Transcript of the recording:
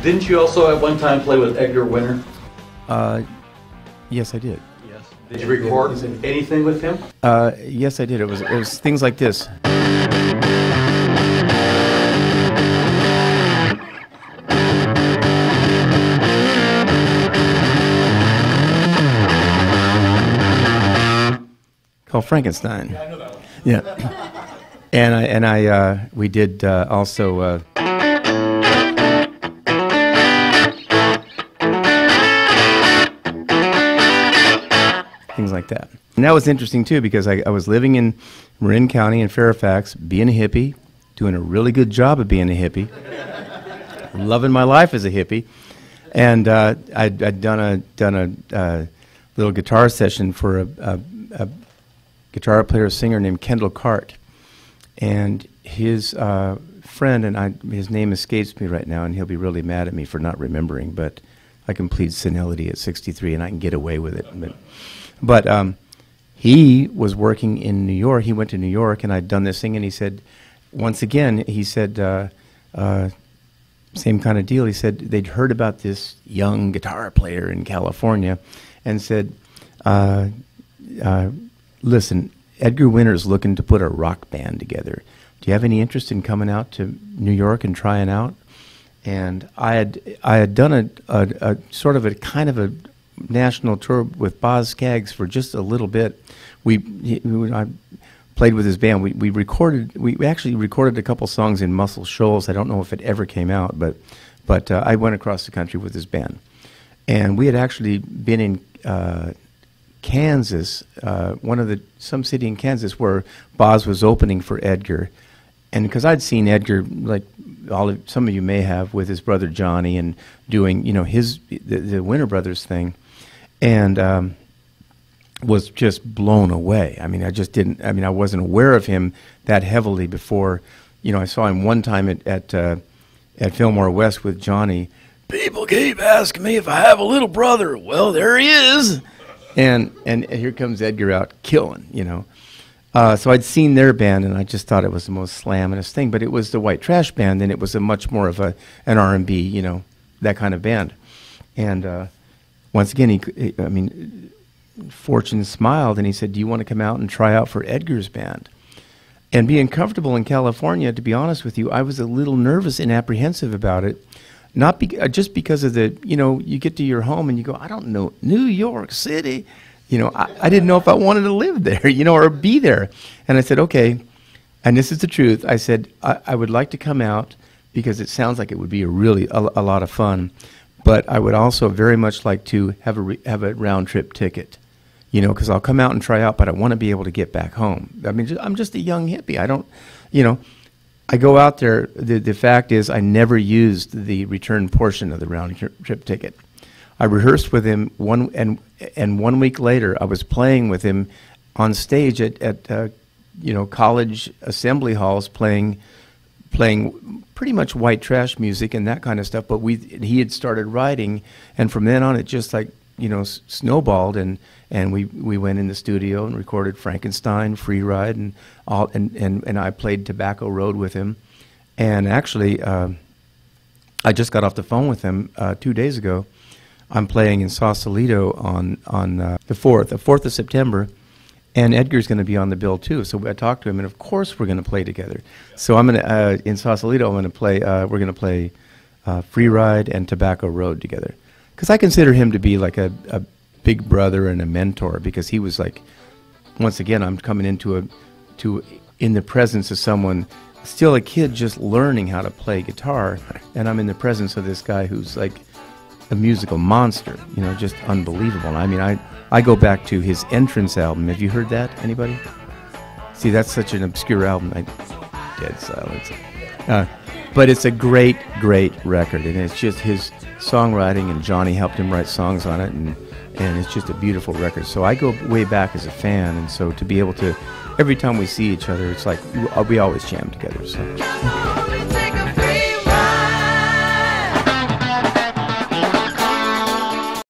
Didn't you also at one time play with Edgar Winter? Yes, I did. Yes. Did you record anything with him? Yes, I did. It was things like this. Called Frankenstein. Yeah, I know that one. Yeah. We did also. Things like that. And that was interesting too, because I was living in Marin County in Fairfax, being a hippie, doing a really good job of being a hippie, loving my life as a hippie, and I'd done a little guitar session for a guitar player singer named Kendall Cart, and his friend, and his name escapes me right now, and he'll be really mad at me for not remembering, but I can plead senility at 63 and I can get away with it. But he was working in New York. He went to New York, and I'd done this thing, and he said, once again, he said, same kind of deal. He said they'd heard about this young guitar player in California and said, listen, Edgar Winter's looking to put a rock band together. Do you have any interest in coming out to New York and trying out? And I had done a sort of a kind of a national tour with Boz Scaggs for just a little bit. I played with his band. We actually recorded a couple songs in Muscle Shoals. I don't know if it ever came out, but I went across the country with his band, and we had actually been in Kansas, some city in Kansas where Boz was opening for Edgar, and because I'd seen Edgar, like some of you may have, with his brother Johnny and doing the Winter Brothers thing, and was just blown away. I mean, I wasn't aware of him that heavily before. I saw him one time at Fillmore West with Johnny. People keep asking me if I have a little brother. Well, there he is. And here comes Edgar out killing, So I'd seen their band, and I just thought it was the most slamminest thing. But it was the White Trash Band, and it was a much more of an R&B, that kind of band. And once again, Fortune smiled, and he said, do you want to come out and try out for Edgar's band? And being comfortable in California, to be honest with you, I was a little nervous and apprehensive about it. Not just because of you get to your home and you go, I don't know, New York City. I didn't know if I wanted to live there, or be there. And I said, okay, and this is the truth. I said, I would like to come out because it sounds like it would be a lot of fun. But I would also very much like to have a round-trip ticket, because I'll come out and try out, but I want to be able to get back home. I mean, I'm just a young hippie. I don't, I go out there. The fact is, I never used the return portion of the round-trip ticket. I rehearsed with him and 1 week later, I was playing with him on stage at college assembly halls, playing pretty much white trash music and that kind of stuff. But he had started writing, and from then on, it just snowballed, and we went in the studio and recorded Frankenstein, Free Ride, and all, and I played Tobacco Road with him, and actually, I just got off the phone with him 2 days ago. I'm playing in Sausalito on the 4th of September, and Edgar's going to be on the bill too. So I talked to him, and of course we're going to play together. So I'm going to in Sausalito. I'm going to play. We're going to play Free Ride and Tobacco Road together, because I consider him to be like a big brother and a mentor. Because he was like, once again, I'm coming in the presence of someone still a kid just learning how to play guitar, and I'm in the presence of this guy who's like a musical monster, just unbelievable. I mean, I go back to his Entrance album. Have you heard that? Anybody? See, that's such an obscure album. Dead silence. But it's a great, great record, and it's just his songwriting, and Johnny helped him write songs on it, and it's just a beautiful record. So I go way back as a fan, and so to be able to, every time we see each other, it's like we always jam together. So.